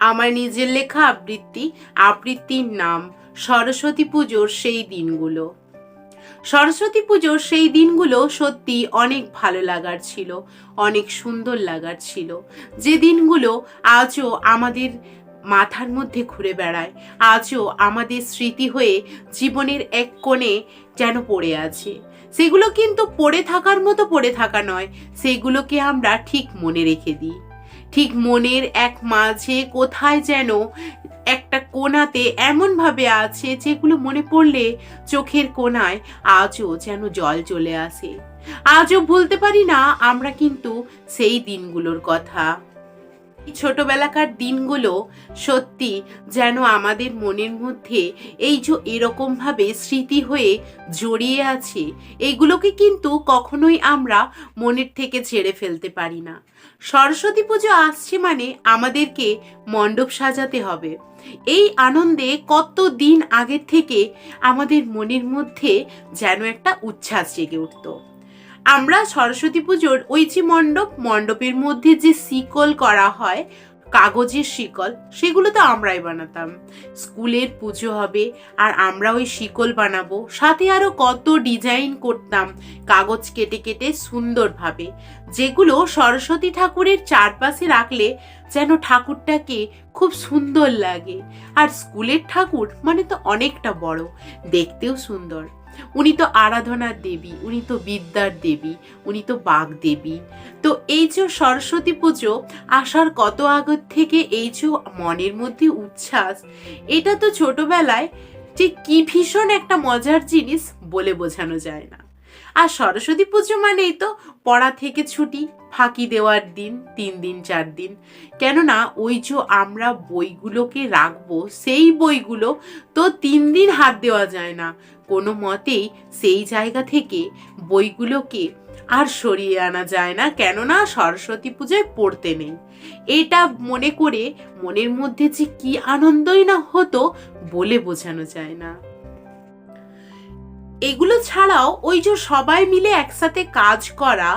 আমার নিজের লেখা আবৃত্তির নাম সরস্বতী পুজোর সেই দিনগুলো। সরস্বতী পুজোর সেই দিনগুলো সত্যি অনেক ভালো লাগার ছিল, অনেক সুন্দর লাগার ছিল। যে দিনগুলো আজও আমাদের মাথার মধ্যে ঘুরে বেড়ায়, আজও আমাদের স্মৃতি হয়ে জীবনের এক কোণে যেন পড়ে আছে। সেগুলো কিন্তু পড়ে থাকার মতো পড়ে থাকা নয়, সেগুলোকে আমরা ঠিক মনে রেখে দিই। ঠিক মনের এক মাঝে কোথায় যেন একটা কোণাতে এমনভাবে আছে যেগুলো মনে পড়লে চোখের কোণায় আজও যেন জল চলে আসে। আজও ভুলতে পারি না আমরা কিন্তু সেই দিনগুলোর কথা। ছোটবেলাকার দিনগুলো সত্যি যেন আমাদের মনের মধ্যে এই যে এরকম ভাবে স্মৃতি হয়ে জড়িয়ে আছে, এগুলোকে কিন্তু কখনোই আমরা মনের থেকে ঝেড়ে ফেলতে পারি না। সরস্বতী পুজো আসছে মানে আমাদেরকে মণ্ডপ সাজাতে হবে। এই আনন্দে কত দিন আগের থেকে আমাদের মনের মধ্যে যেন একটা উচ্ছ্বাস জেগে উঠত। আমরা সরস্বতী পুজোর ওই যে মণ্ডপের মধ্যে যে শিকল করা হয়, কাগজের শিকল, সেগুলো তো আমরাই বানাতাম। স্কুলের পুজো হবে আর আমরা ওই শিকল বানাবো, সাথে আরো কত ডিজাইন করতাম কাগজ কেটে কেটে সুন্দরভাবে, যেগুলো সরস্বতী ঠাকুরের চারপাশে রাখলে যেন ঠাকুরটাকে খুব সুন্দর লাগে। আর স্কুলের ঠাকুর মানে তো অনেকটা বড়, দেখতেও সুন্দর। উনি তো আরাধনার দেবী, উনি তো বিদ্যার দেবী, উনি তো বাগ দেবী। তো এই যে সরস্বতী পুজো আসার কত আগের থেকে এই যে মনের মধ্যে উচ্ছ্বাস, এটা তো ছোটবেলায় যে কি ভীষণ একটা মজার জিনিস বলে বোঝানো যায় না। আর সরস্বতী পুজো মানেই তো পড়া থেকে ছুটি, ফাঁকি দেওয়ার দিন 3 দিন 4 দিন। কেননা ওই যে আমরা বইগুলোকে রাখবো, সেই বইগুলো তো 3 দিন হাত দেওয়া যায় না। কোনো মতেই সেই জায়গা থেকে বইগুলোকে আর সরিয়ে আনা যায় না, কেননা সরস্বতী পূজায় পড়তে নেই। এটা মনে করে মনের মধ্যে যে কি আনন্দই না হতো বলে বোঝানো যায় না। এগুলো ছাড়াও ওই যে সবাই মিলে একসাথে কাজ করা,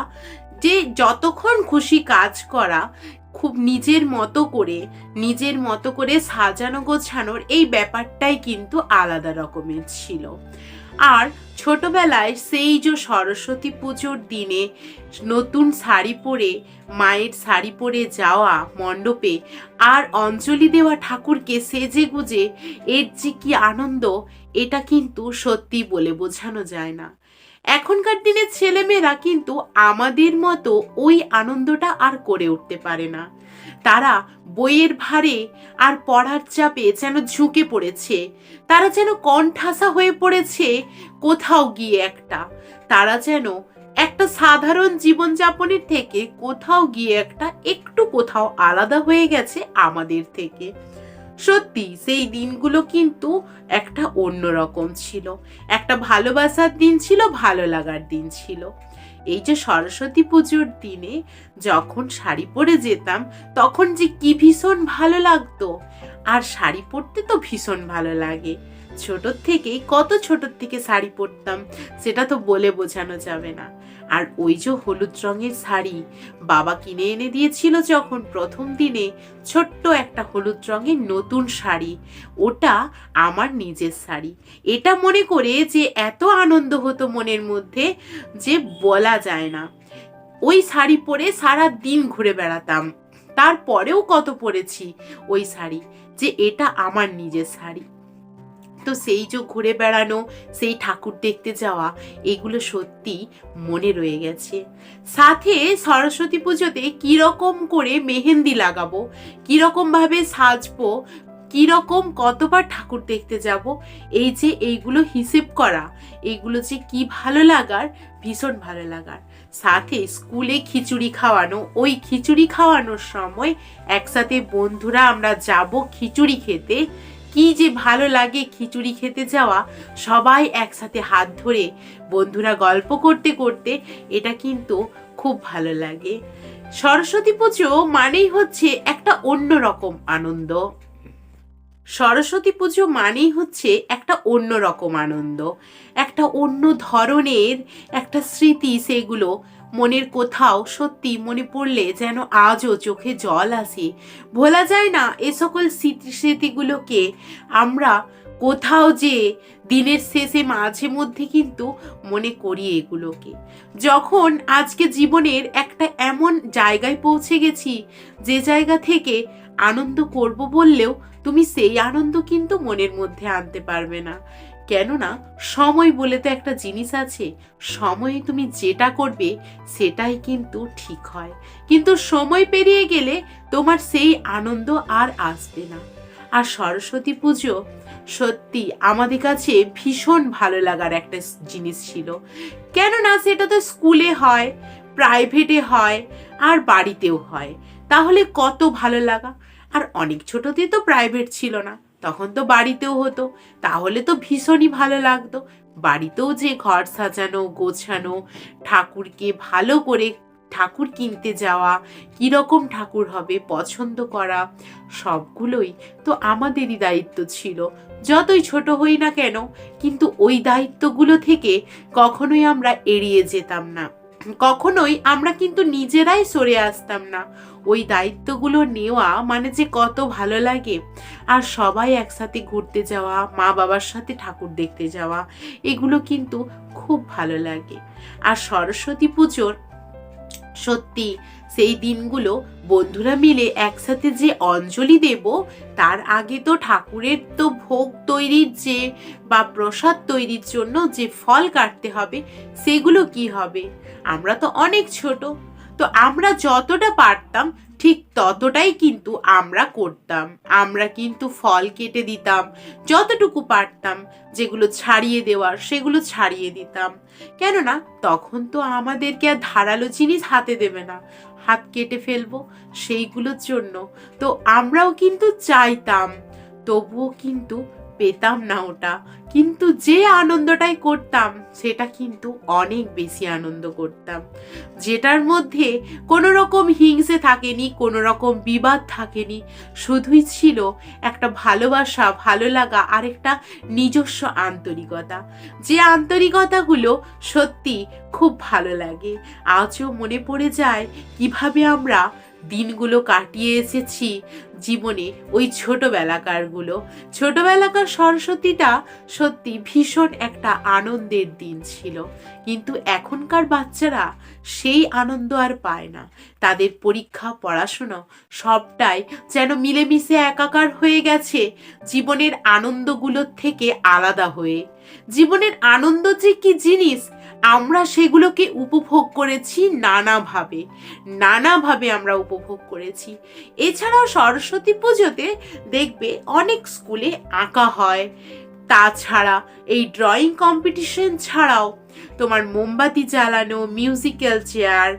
যে যতক্ষণ খুশি কাজ করা, খুব নিজের মতো করে সাজানো গোছানোর এই ব্যাপারটাই কিন্তু আলাদা রকমের ছিল। আর ছোটবেলায় সেই যে সরস্বতী পুজোর দিনে নতুন শাড়ি পরে, মায়ের শাড়ি পরে যাওয়া মণ্ডপে আর অঞ্জলি দেওয়া ঠাকুরকে সেজে গুজে, এর যে কি আনন্দ, এটা কিন্তু সত্যি বলে বোঝানো যায় না। এখনকার দিনের ছেলেমেয়েরা কিন্তু আমাদের মতো ওই আনন্দটা আর করে উঠতে পারে না। তারা বইয়ের ভারে আর পড়ার চাপে যেন ঝুঁকে পড়েছে, তারা যেন কণ্ঠাসা হয়ে পড়েছে কোথাও গিয়ে একটা। তারা যেন একটা সাধারণ জীবনযাপনের থেকে কোথাও গিয়ে একটু কোথাও আলাদা হয়ে গেছে আমাদের থেকে। সত্যি সেই দিনগুলো কিন্তু একটা অন্যরকম ছিল, একটা ভালোবাসার দিন ছিল, ভালো লাগার দিন ছিল। এই যে সরস্বতী পুজোর দিনে যখন শাড়ি পরে যেতাম, তখন যে কি ভীষণ ভালো লাগতো। আর শাড়ি পরতে তো ভীষণ ভালো লাগে, কত ছোট থেকে শাড়ি পরতাম, সেটা তো বলে বোঝানো যাবে না। আর ওই যে হলুদ রঙের শাড়ি বাবা কিনে এনে দিয়েছিল যখন প্রথম দিনে, ছোট্ট একটা হলুদ রঙের নতুন শাড়ি, ওটা আমার নিজের শাড়ি। এটা মনে করে যে এত আনন্দ হতো মনের মধ্যে যে বলা যায় না। ওই শাড়ি পরে সারা দিন ঘুরে বেড়াতাম, তারপরেও কত পরেছি ওই শাড়ি, যে এটা আমার নিজের শাড়ি। তো সেই যে ঘুরে বেড়ানো, সেই ঠাকুর দেখতে যাওয়া, এগুলো সত্যি মনে রয়ে গেছে। সাথে সরস্বতী পুজোতে কিরকম করে মেহেন্দি লাগাবো, কিরকম ভাবে সাজবো, কিরকম কতবার ঠাকুর দেখতে যাব, এই যে এইগুলো হিসেব করা, এগুলো যে কি ভালো লাগার, ভীষণ ভালো লাগার। সাথে স্কুলে খিচুড়ি খাওয়ানো, ওই খিচুড়ি খাওয়ানোর সময় একসাথে বন্ধুরা আমরা যাব খিচুড়ি খেতে, কি যে ভালো লাগে খিচুড়ি খেতে যাওয়া, সবাই একসাথে হাত ধরে বন্ধুরা গল্প করতে করতে, এটা কিন্তু খুব ভালো লাগে। সরস্বতী পুজো মানেই হচ্ছে একটা অন্যরকম আনন্দ। সরস্বতী পুজো মানেই হচ্ছে একটা অন্যরকম আনন্দ, একটা অন্য ধরনের একটা স্মৃতি, সেগুলো মনের কোথাও সত্যি মনে পড়লে যেন আজও চোখে জল আসে। ভোলা যায় না এ সকল স্মৃতিগুলোকে। আমরা কোথাও যে দিনের শেষে মাঝে মধ্যে কিন্তু মনে করি এগুলোকে। যখন আজকে জীবনের একটা এমন জায়গায় পৌঁছে গেছি যে জায়গা থেকে আনন্দ করব বললেও তুমি সেই আনন্দ কিন্তু মনের মধ্যে আনতে পারবে না। কেননা সময় বলে তো একটা জিনিস আছে, সময়ে তুমি যেটা করবে সেটাই কিন্তু ঠিক হয়, কিন্তু সময় পেরিয়ে গেলে তোমার সেই আনন্দ আর আসবে না। আর সরস্বতী পুজো সত্যি আমাদের কাছে ভীষণ ভালো লাগার একটা জিনিস ছিল। কেননা সেটা তো স্কুলে হয়, প্রাইভেটে হয়, আর বাড়িতেও হয়। তাহলে কত ভালো লাগা। আর অনেক ছোটতে তো প্রাইভেট ছিল না, তখন তো বাড়িতেও হতো, তাহলে তো ভীষণই ভালো লাগতো। বাড়িতেও যে ঘর সাজানো গোছানো, ঠাকুরকে ভালো করে ঠাকুর কিনতে যাওয়া, কিরকম ঠাকুর হবে পছন্দ করা, সবগুলোই তো আমাদেরই দায়িত্ব ছিল। যতই ছোট হই না কেন, কিন্তু ওই দায়িত্বগুলো থেকে কখনোই আমরা এড়িয়ে যেতাম না, কখনোই আমরা কিন্তু নিজেরাই সরে আসতাম না। ওই দায়িত্বগুলো নেওয়া মানে যে কত ভালো লাগে। আর সবাই একসাথে ঘুরতে যাওয়া, মা বাবার সাথে ঠাকুর দেখতে যাওয়া, এগুলো কিন্তু খুব ভালো লাগে। আর সরস্বতী পুজোর সত্যি সেই দিনগুলো বন্ধুরা মিলে একসাথে যে অঞ্জলি দেব, তার আগে তো ঠাকুরের তো ভোগ তৈরির যে বা প্রসাদ তৈরির জন্য যে ফল কাটতে হবে, সেগুলো কি হবে? আমরা তো অনেক ছোট, তো আমরা যতটা পারতাম ঠিক ততটাই কিন্তু আমরা করতাম। আমরা কিন্তু ফল কেটে দিতাম, যতটুকু পারতাম যেগুলো ছাড়িয়ে দেওয়ার সেগুলো ছাড়িয়ে দিতাম। কেননা তখন তো আমাদেরকে আর ধারালো জিনিস হাতে দেবে না, হাত কেটে ফেলবো সেইগুলোর জন্য। তো আমরাও কিন্তু চাইতাম, তবুও কিন্তু পেতাম না ওটা। কিন্তু যে আনন্দটাই করতাম সেটা কিন্তু অনেক বেশি আনন্দ করতাম, যেটার মধ্যে কোনো রকম হিংসে থাকেনি, কোনো রকম বিবাদ থাকেনি। শুধুই ছিল একটা ভালোবাসা, ভালো লাগা, আর একটা নিজস্ব আন্তরিকতা। যে আন্তরিকতাগুলো সত্যি খুব ভালো লাগে। আজও মনে পড়ে যায় কিভাবে আমরা দিনগুলো কাটিয়ে এসেছি জীবনে, ওই ছোটবেলাকার সরস্বতীটা সত্যি ভীষণ একটা আনন্দের দিন ছিল। কিন্তু এখনকার বাচ্চারা সেই আনন্দ আর পায় না। তাদের পরীক্ষা, পড়াশোনা সবটাই যেন মিলেমিশে একাকার হয়ে গেছে জীবনের আনন্দগুলোর থেকে আলাদা হয়ে। জীবনের আনন্দ যে কি জিনিস, আমরা সেগুলোকে উপভোগ করেছি নানাভাবে আমরা উপভোগ করেছি। এছাড়াও সরস্বতী পুজোতে দেখবে অনেক স্কুলে আঁকা হয়। তাছাড়া এই ড্রয়িং কম্পিটিশন ছাড়াও তোমার মোমবাতি জ্বালানো, মিউজিক্যাল চেয়ার,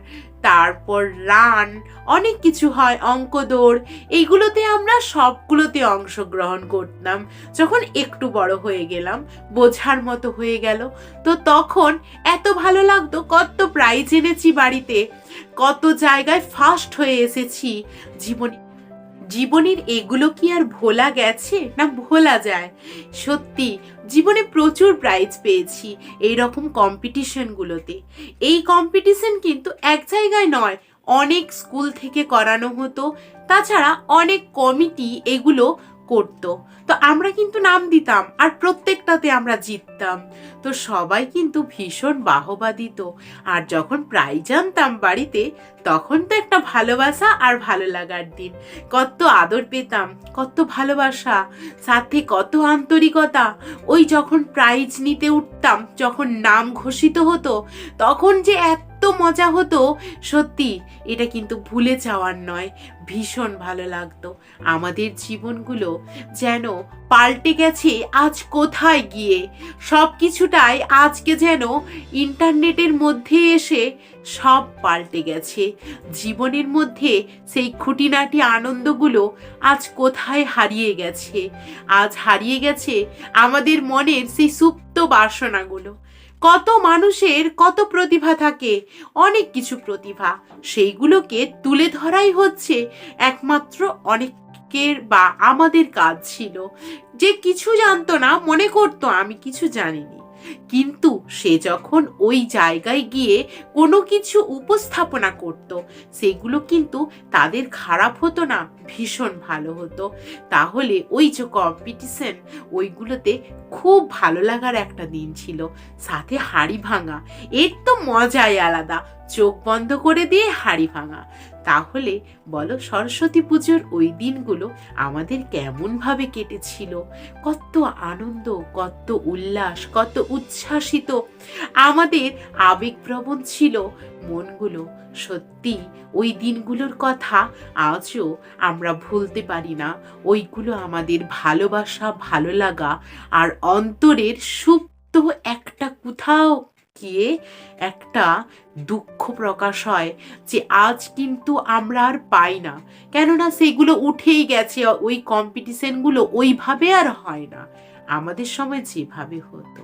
তারপর রান, অনেক কিছু হয়, অঙ্ক দৌড়, এইগুলোতে আমরা সবগুলোতে অংশগ্রহণ করতাম। যখন একটু বড় হয়ে গেলাম, বোঝার মতো হয়ে গেল, তো তখন এত ভালো লাগতো। কত প্রাইজ এনেছি বাড়িতে, কত জায়গায় ফার্স্ট হয়ে এসেছি। জীবনের এগুলো কি আর ভোলা গেছে? না ভোলা যায়? সত্যি জীবনে প্রচুর প্রাইজ পেয়েছি এইরকম কম্পিটিশনগুলোতে। এই কম্পিটিশন কিন্তু এক জায়গায় নয়, অনেক স্কুল থেকে করানো হতো। তাছাড়া অনেক কমিটি এগুলো করতো, তো আমরা কিন্তু নাম দিতাম আর প্রত্যেকটাতে আমরা জিততাম। তো সবাই কিন্তু ভীষণ বাহবা দিত। আর যখন প্রাইজ আনতাম বাড়িতে, তখন তো একটা ভালোবাসা আর ভালো লাগার দিন। কত আদর পেতাম, কত ভালোবাসা, সাথে কত আন্তরিকতা। ওই যখন প্রাইজ নিতে উঠতাম, যখন নাম ঘোষিত হতো, তখন যে এত মজা হতো, সত্যি এটা কিন্তু ভুলে যাওয়ার নয়। ভীষণ ভালো লাগতো। আমাদের জীবনগুলো যেন পাল্টে গেছে আজ কোথায় গিয়ে। সব কিছুটাই আজকে যেন ইন্টারনেটের মধ্যে এসে সব পাল্টে গেছে। জীবনের মধ্যে সেই খুঁটিনাটি আনন্দগুলো আজ কোথায় হারিয়ে গেছে। আজ হারিয়ে গেছে আমাদের মনের সেই সুপ্ত বাসনাগুলো। কত মানুষের কত প্রতিভা থাকে, অনেক কিছু প্রতিভা, সেইগুলোকে তুলে ধরাই হচ্ছে একমাত্র অনেকের আমাদের কাজ ছিল। যে কিছু জানতো না, মনে করতো আমি কিছু জানিনি, কিন্তু সে যখন ওই জায়গায় গিয়ে কোনো কিছু উপস্থাপনা করত, সেগুলো কিন্তু তাদের খারাপ হতো না, ভীষণ ভালো হতো। তাহলে ওই যে কম্পিটিশন, ওইগুলোতে খুব ভালো লাগার একটা দিন ছিল। সাথে হাঁড়ি ভাঙা, এর তো মজাই আলাদা, চোখ বন্ধ করে দিয়ে হাঁড়ি ভাঙা। তাহলে বলো, সরস্বতী পুজোর ওই দিনগুলো আমাদের কেমনভাবে কেটেছিল, কত আনন্দ, কত উল্লাস, কত উচ্ছ্বাসিত আমাদের আবেগপ্রবণ ছিল মনগুলো। সত্যি ওই দিনগুলোর কথা আজও আমরা ভুলতে পারি না। ওইগুলো আমাদের ভালোবাসা, ভালো লাগা আর অন্তরের সুপ্ত একটা কোথাও গিয়ে একটা দুঃখ প্রকাশ হয় যে আজ কিন্তু আমরা আর পাই না, কেননা সেগুলো উঠেই গেছে। ওই কম্পিটিশনগুলো ওইভাবে আর হয় না আমাদের সময় যেভাবে হতো।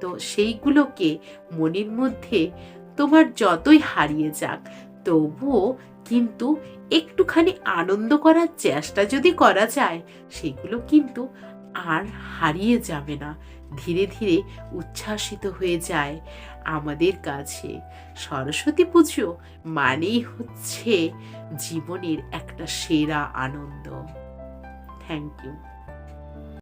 তো সেইগুলোকে মনের মধ্যে তোমার যতই হারিয়ে যাক, তবুও কিন্তু একটুখানি আনন্দ করার চেষ্টা যদি করা যায়, সেগুলো কিন্তু আর হারিয়ে যাবে না, ধীরে ধীরে উচ্ছ্বাসিত হয়ে যায় আমাদের কাছে। সরস্বতী পুজো মানেই হচ্ছে জীবনের একটা সেরা আনন্দ। Thank you.